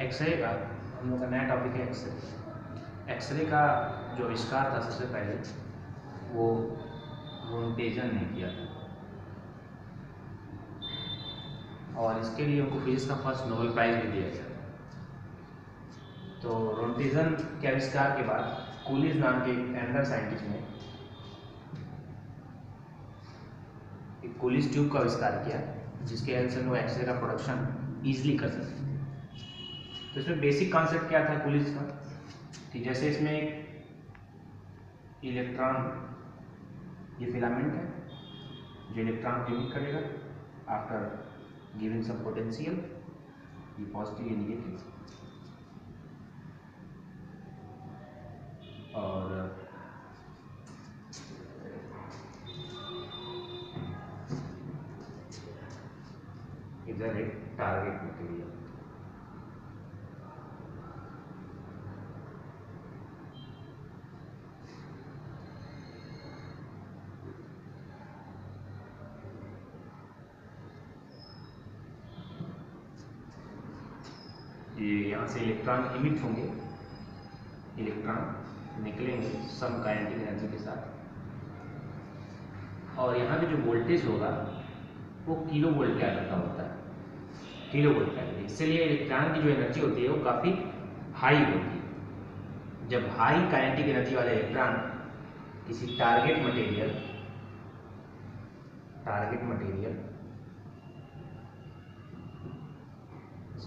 X ray का हम लोग का नया टॉपिक है एक्सरे। एक्सरे का जो आविष्कार था सबसे पहले वो रोंटेजन ने किया था और इसके लिए उनको फिजिक्स का फर्स्ट नोबेल प्राइज भी दिया गया था। तो रोंटेजन के आविष्कार के बाद कूलिज नाम के अनदर साइंटिस्ट ने एक कूलिज ट्यूब का आविष्कार किया जिसके हेल्प से वो एक्सरे का प्रोडक्शन ईजिली कर सकते। तो इसमें बेसिक कॉन्सेप्ट क्या था कूलिज का कि जैसे इसमें एक इलेक्ट्रॉन, ये फिलामेंट है जो इलेक्ट्रॉन को इमिट करेगा आफ्टर गिविंग सम पोटेंशियल, ये पॉजिटिव या नेगेटिव, और इधर एक टारगेट मटेरियल। ये यहाँ से इलेक्ट्रॉन इमिट होंगे, इलेक्ट्रॉन निकलेंगे सम काइनेटिक एनर्जी के साथ, और यहाँ पे जो वोल्टेज होगा वो किलो वोल्ट के आधार का होता है, किलो वोल्ट का। इसलिए इलेक्ट्रॉन की जो एनर्जी होती है वो काफ़ी हाई होती है। जब हाई काइनेटिक एनर्जी वाले इलेक्ट्रॉन किसी टारगेट मटेरियल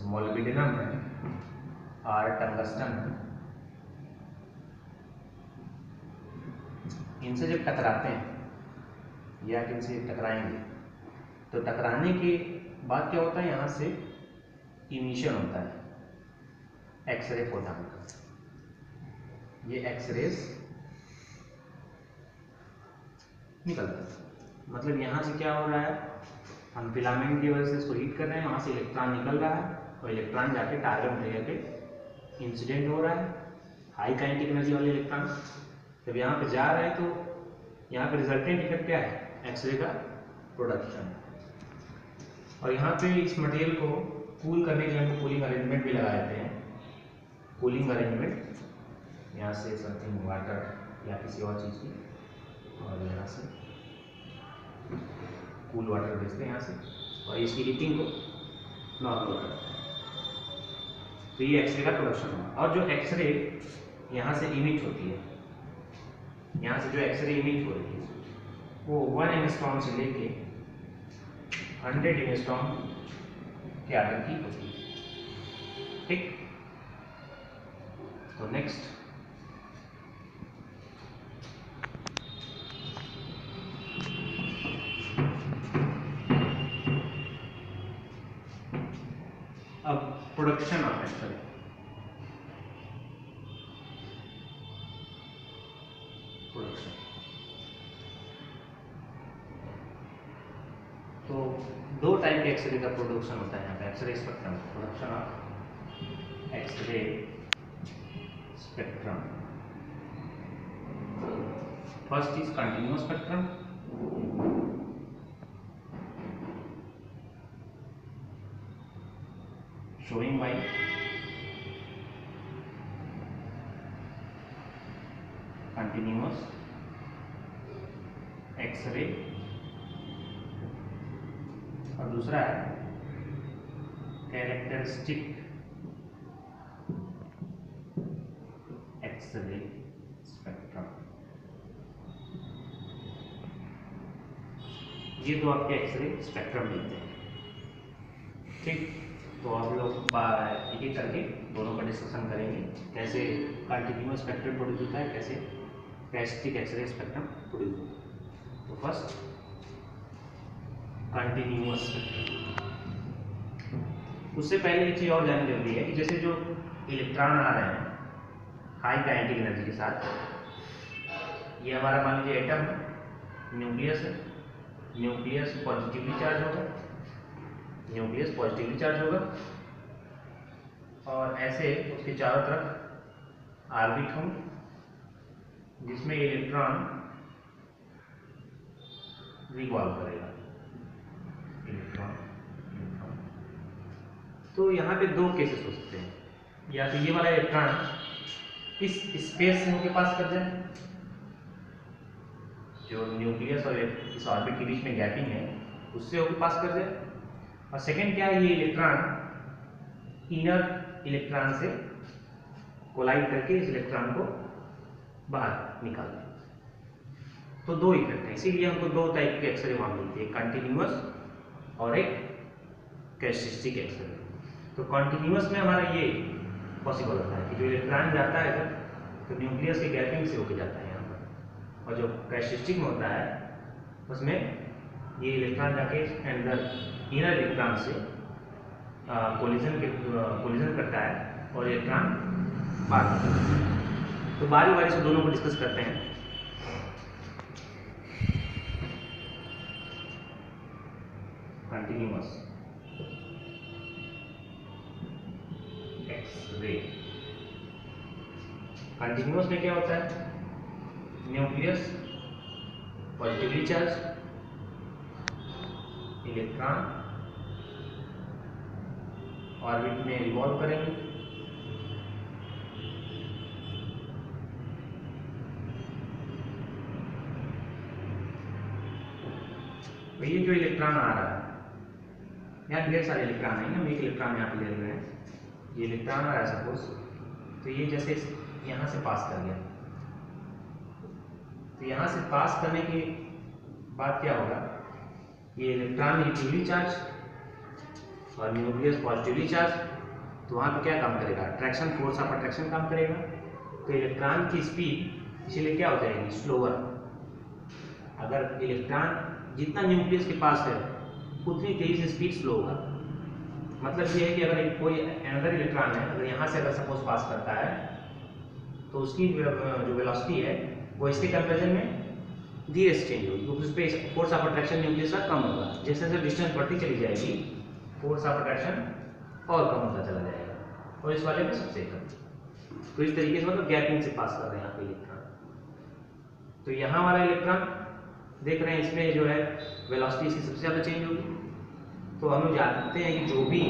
मोलिब्डेनम है और टंगस्टन है, इनसे जब टकराते हैं या इनसे टकराएंगे तो टकराने के बाद क्या होता है, यहाँ से इमिशन होता है एक्सरे फोटॉन का। ये एक्सरेज निकलता है, मतलब यहाँ से क्या हो रहा है, हम फिलामेंट की वजह से इसको हीट कर रहे हैं, वहाँ से इलेक्ट्रॉन निकल रहा है और इलेक्ट्रॉन जाके टारगेट मटेरियल पे इंसिडेंट हो रहा है। हाई काइनेटिक एनर्जी वाले इलेक्ट्रॉन जब यहाँ पे जा रहे हैं तो यहाँ पे रिजल्टेंट इफेक्ट क्या है, एक्सरे का प्रोडक्शन। और यहाँ पे इस मटेरियल को कूल करने के लिए हम कूलिंग अरेंजमेंट भी लगा देते हैं। कूलिंग अरेंजमेंट यहाँ से समथिंग वाटर या किसी और चीज़ की, और यहाँ से कूल वाटर भेजते हैं यहाँ से, और इसकी हीटिंग को नॉर्मल करते हैं। तो ये एक्सरे का प्रोडक्शन हुआ। और जो एक्सरे यहाँ से इमिट होती है, यहाँ से जो एक्सरे इमिट हो रही है वो 1 एंगस्ट्रॉम से लेके 100 एंगस्ट्रॉम के आगे की होती है। ठीक, तो नेक्स्ट अब प्रोडक्शन ऑफ एक्सरे। प्रोडक्शन तो दो टाइप के एक्सरे का प्रोडक्शन होता है यहाँ पे, x ray spectrum, production of x ray spectrum. First is continuous spectrum, showing by continuous x ray, और दूसरा है कैरेक्टरिस्टिक एक्सरे स्पेक्ट्रम। ये दो आपके एक्सरे स्पेक्ट्रम मिलते हैं। ठीक, तो आप लोग एक एक करके दोनों का डिस्कशन करेंगे, कैसे कंटिन्यूअस स्पेक्ट्रम प्रोड्यूस होता है, कैसे कैरेक्टरिस्टिक एक्सरे स्पेक्ट्रम प्रोड्यूस होता है। तो फर्स्ट कंटिन्यूअस स्पेक्ट्रम। उससे पहले एक चीज़ और जाननी जरूरी है कि जैसे जो इलेक्ट्रॉन आ रहे हैं हाई काइनेटिक एनर्जी के साथ, ये हमारा मान लीजिए एटम है, न्यूक्लियस है, न्यूक्लियस पॉजिटिवली चार्ज होगा, न्यूक्लियस पॉजिटिवली चार्ज होगा, और ऐसे उसके चारों तरफ ऑर्बिट होंगे जिसमें इलेक्ट्रॉन रिवॉल्व करेगा। इलेक्ट्रॉन तो यहाँ पे दो केसेस हो सकते हैं। या तो ये वाला इलेक्ट्रॉन इस स्पेस से होकर पास कर जाए, जो न्यूक्लियस और इस ऑर्बिट के बीच में गैपिंग है उससे होकर पास कर जाए। और सेकेंड क्या है, ये इलेक्ट्रॉन इनर इलेक्ट्रॉन से कोलाइड करके इस इलेक्ट्रॉन को बाहर निकाल दें। तो दो इफेक्ट है, इसीलिए हमको दो टाइप के एक्सरे वहां मिलती है, कंटिन्यूअस और एक कैरेक्टरिस्टिक एक्सरे। तो कंटिन्यूअस में हमारा ये पॉसिबल होता है कि जो इलेक्ट्रॉन जाता है इधर तो न्यूक्लियस के गैपिंग से होकर जाता है यहाँ पर, और जो कैरेक्टरिस्टिक में होता है उसमें ये इलेक्ट्रॉन जाके अंदर इनर इलेक्ट्रॉन से कोलिजन करता है और इलेक्ट्रॉन बाहर निकलता है। तो बारी बारी से दोनों को डिस्कस करते हैं। कंटिन्यूअस एक्सरे, कंटिन्यूअस में क्या होता है, nucleus positively charge, electron orbit में रिवॉल्व करेंगे, तो ये जो इलेक्ट्रॉन आ रहा है, यहाँ ढेर सारे इलेक्ट्रॉन है, हम एक इलेक्ट्रॉन यहाँ पे ले रहे हैं, ये इलेक्ट्रॉन आ रहा है सपोज, तो ये जैसे यहाँ से पास कर गया, तो यहाँ से पास करने के बाद क्या होगा, ये इलेक्ट्रॉन नेगेटिवली चार्ज और न्यूक्लियस पॉजिटिवली चार्ज, तो वहाँ पे क्या काम करेगा, अट्रैक्शन, फोर्स ऑफ अट्रैक्शन काम करेगा। तो इलेक्ट्रॉन की स्पीड इसीलिए क्या हो जाएगी, स्लोअर। अगर इलेक्ट्रॉन जितना न्यूक्लियस के पास है उतनी तेजी से स्पीड स्लो होगा। मतलब ये है कि अगर कोई अनदर इलेक्ट्रॉन है, अगर यहाँ से अगर सपोज पास करता है तो उसकी जो वेलोसिटी है वो इसके कंपेरिजन में धीरे से चेंज होगी, क्योंकि उस पर फोर्स ऑफ अट्रैक्शन न्यूक्लियस का कम होगा। जैसे जैसे डिस्टेंस बढ़ती चली जाएगी फोर्स ऑफ अट्रैक्शन और कम होता चला जाएगा, और इस वाले में सबसे कम। तो इस तरीके से मतलब गैपिंग से पास कर रहे हैं यहाँ पे इलेक्ट्रॉन। तो यहाँ वाला इलेक्ट्रॉन देख रहे हैं, इसमें जो है वेलोसिटी इसकी सबसे ज़्यादा चेंज होगी। तो हम लोग जानते हैं कि जो भी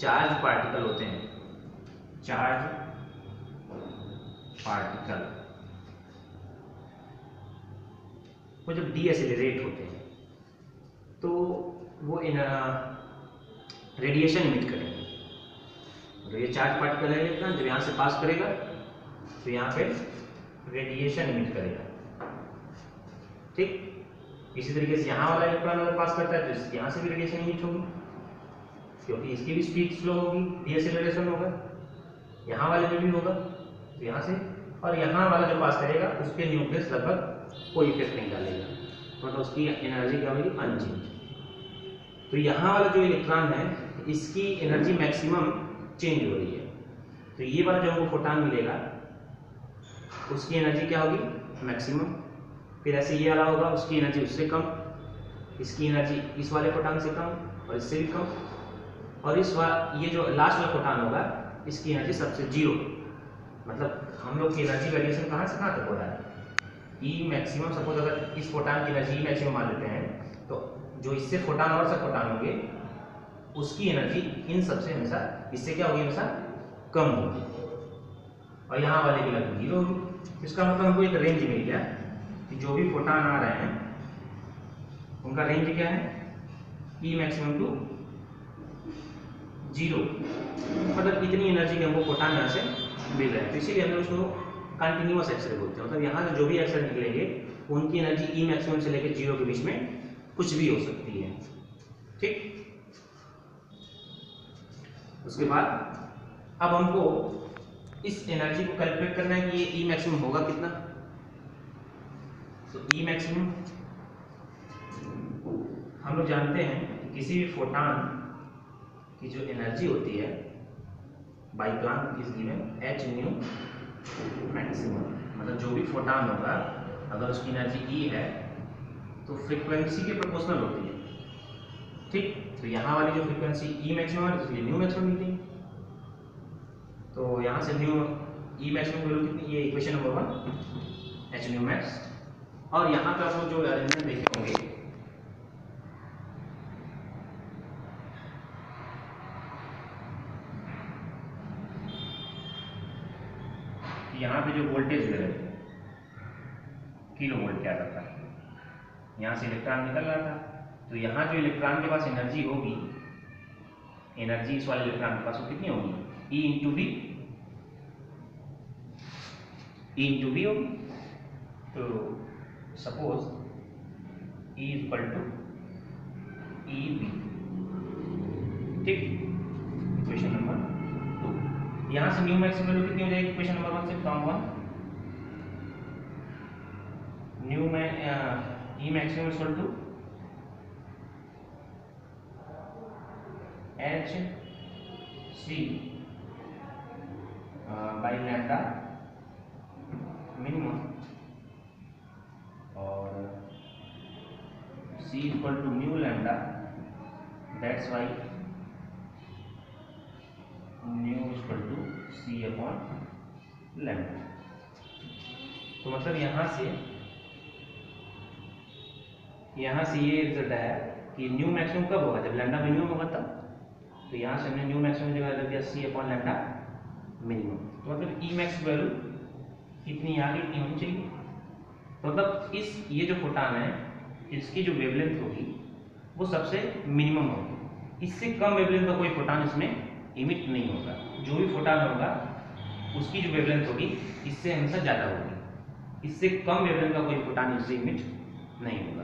चार्ज पार्टिकल होते हैं, चार्ज पार्टिकल वो जब डीएसेलेरेट होते हैं तो वो रेडिएशन इमिट करेंगे। तो ये चार्ज पार्टिकल है इलेक्ट्रॉन, जब यहाँ से पास करेगा तो यहाँ पे रेडिएशन इमिट करेगा, ठीक। इसी तरीके से यहाँ वाला इलेक्ट्रॉन अगर पास करता है तो यहाँ से भी रेडिएशन इमिट होगी, क्योंकि इसकी भी स्पीड स्लो होगी, डीएसेलेरेशन होगा, यहाँ वाले में भी होगा। तो यहाँ से और यहाँ वाला जो पास करेगा उस पर न्यूक्लियस लगभग कोई इफेक्ट नहीं डालेगा, मतलब उसकी एनर्जी क्या होगी, अनचेंज। तो यहाँ वाला जो इलेक्ट्रॉन है इसकी एनर्जी मैक्सिमम चेंज हो रही है। तो ये वाला जो हमको फोटॉन मिलेगा उसकी एनर्जी क्या होगी, मैक्सिमम। फिर ऐसे ये वाला होगा, उसकी एनर्जी उससे कम, इसकी एनर्जी इस वाले फोटॉन से कम और इससे भी कम, और ये जो लास्ट वाला फोटॉन होगा इसकी एनर्जी सबसे जीरो। मतलब हम लोग की एनर्जी वेरिएशन कहाँ से कहाँ तक हो रहा है, ई मैक्सिमम। सपोज अगर इस फोटॉन की एनर्जी ई मैक्सिमम मान लेते हैं तो जो इससे फोटॉन और से फोटॉन होंगे उसकी एनर्जी इन सबसे हमेशा इससे क्या होगी, हमेशा कम होगी, और यहाँ वाले की लगभग जीरो होगी। इसका मतलब हमको एक रेंज मिल गया कि जो भी फोटॉन आ रहे हैं उनका रेंज क्या है, ई मैक्सिमम टू जीरो। मतलब इतनी एनर्जी के हमको फोटॉन यहाँ से मिल रहा है। तो इसीलिए हम लोग उसको कंटिन्यूअस एक्सरे बोलते हैं। मतलब यहाँ से जो भी एक्सरे निकलेंगे उनकी एनर्जी ई मैक्सिमम से लेकर जीरो के बीच में कुछ भी हो सकती है, ठीक। उसके बाद अब हमको इस एनर्जी को कैलकुलेट करना है कि ये ई मैक्सिमम होगा कितना। तो ई मैक्सिमम हम लोग जानते हैं कि किसी भी फोटॉन की जो एनर्जी होती है by Planck is given h nu maximum. मतलब जो भी फोटॉन होगा अगर उसकी एनर्जी ई है तो फ्रीक्वेंसी के प्रोपोर्शनल होती है, ठीक। तो यहाँ वाली जो फ्रीक्वेंसी ई मैक्सिमम है इसलिए न्यू मैक्सिमम मिलती है। तो यहाँ से न्यू ई मैक्सिमम वैल्यू कितनी, ये equation number 1 h new max. और यहाँ पे आप लोग जो अरेंजमेंट देखे होंगे तो यहाँ पे जो वोल्टेज लेवल किलो वोल्ट क्या करता है, यहाँ से इलेक्ट्रॉन निकल रहा था, तो यहाँ जो इलेक्ट्रॉन के पास एनर्जी होगी, एनर्जी इस वाले इलेक्ट्रॉन के पास वो कितनी होगी, E into B, E into B होगी। तो suppose E equal to E B, ठीक। इक्वेशन नंबर 2, यहाँ से न्यू मैक्सिमम वैल्यू कितनी हो जाएगी इक्वेशन नंबर 1 से, फ्रॉम 1 न्यू में E maximum equal to H C by lambda minimum, और C equal to nu lambda, that's why nu equal to C upon lambda. तो मतलब यहाँ से ये रिजल्ट आया कि न्यू मैक्सिमम कब होगा, जब लैम्डा मिनिमम होगा तब। तो यहाँ से हमने न्यू मैक्सिमम जगह लग दिया C अपॉन लैम्डा मिनिमम। तो मतलब ई मैक्स वैल्यू कितनी आ गई, इतनी होनी चाहिए। तो मतलब ये जो फोटॉन है, इसकी जो वेवलेंथ होगी वो सबसे मिनिमम होगी। इससे कम वेवलेंथ का कोई फोटॉन इसमें इमिट नहीं होगा। जो भी फोटॉन होगा उसकी जो वेवलेंथ होगी इससे हमेशा ज़्यादा होगी। इससे कम वेवलेंथ का कोई फोटॉन इससे इमिट नहीं होगा।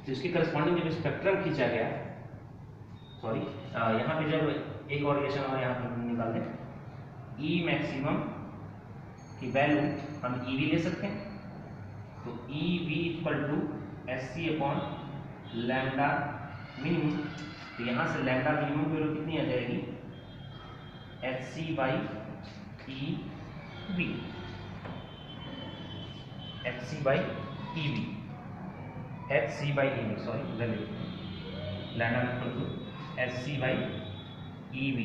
तो इसके करस्पॉन्डिंग जब स्पेक्ट्रम खींचा गया, सॉरी यहाँ पे जब एक और रिलेशन और यहाँ पर निकाल दें, ई मैक्सिमम की वैल्यू हम ई वी ले सकते हैं। तो E V equal to S C upon lambda minimum. तो यहाँ से लैम्डा मिनिमम की वैल्यू कितनी आ जाएगी, H C by E V, H C by E V, H C by E V, sorry value lambda equal to H C by E we.